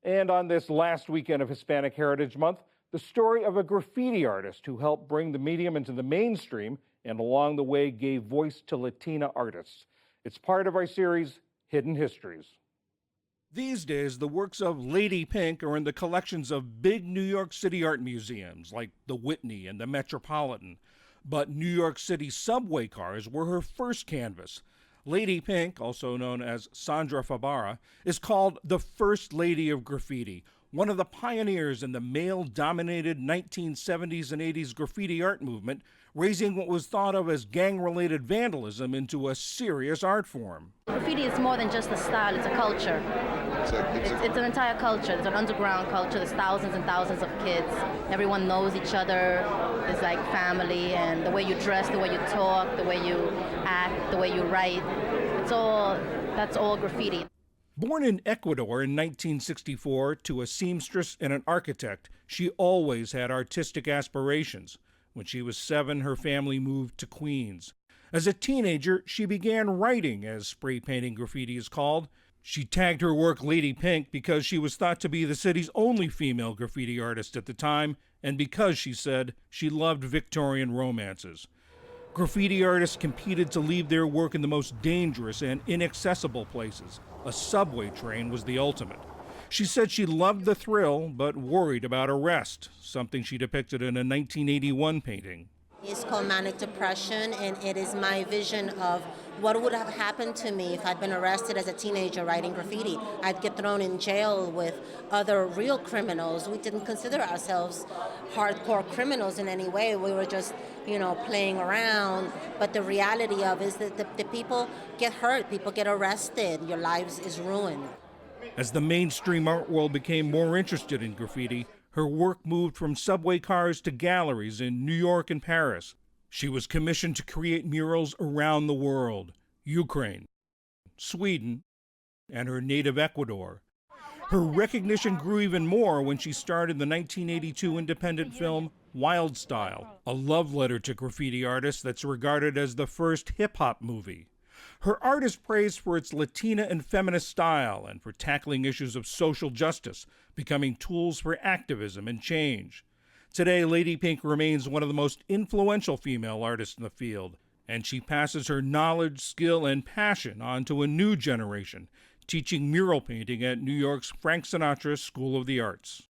And on this last weekend of Hispanic Heritage Month, the story of a graffiti artist who helped bring the medium into the mainstream and along the way gave voice to Latina artists. It's part of our series, Hidden Histories. These days, the works of Lady Pink are in the collections of big New York City art museums like the Whitney and the Metropolitan. But New York City subway cars were her first canvas. Lady Pink, also known as Sandra Fabara, is called the First Lady of Graffiti, one of the pioneers in the male-dominated 1970s and 80s graffiti art movement, raising what was thought of as gang-related vandalism into a serious art form. Graffiti is more than just a style, it's a culture. It's an entire culture. It's an underground culture. There's thousands and thousands of kids. Everyone knows each other. It's like family, and the way you dress, the way you talk, the way you act, the way you write. That's all graffiti. Born in Ecuador in 1964 to a seamstress and an architect, she always had artistic aspirations. When she was 7, her family moved to Queens. As a teenager, she began writing, as spray painting graffiti is called. She tagged her work Lady Pink because she was thought to be the city's only female graffiti artist at the time, and because, she said, she loved Victorian romances. Graffiti artists competed to leave their work in the most dangerous and inaccessible places. A subway train was the ultimate. She said she loved the thrill, but worried about arrest, something she depicted in a 1981 painting. It's called Manic Depression, and it is my vision of what would have happened to me if I'd been arrested as a teenager writing graffiti. I'd get thrown in jail with other real criminals. We didn't consider ourselves hardcore criminals in any way. We were just, playing around. But the reality of it is that the people get hurt, people get arrested, your lives is ruined. As the mainstream art world became more interested in graffiti, her work moved from subway cars to galleries in New York and Paris. She was commissioned to create murals around the world: Ukraine, Sweden, and her native Ecuador. Her recognition grew even more when she starred in the 1982 independent film Wild Style, a love letter to graffiti artists that's regarded as the first hip-hop movie. Her art is praised for its Latina and feminist style and for tackling issues of social justice, becoming tools for activism and change. Today, Lady Pink remains one of the most influential female artists in the field, and she passes her knowledge, skill, and passion on to a new generation, teaching mural painting at New York's Frank Sinatra School of the Arts.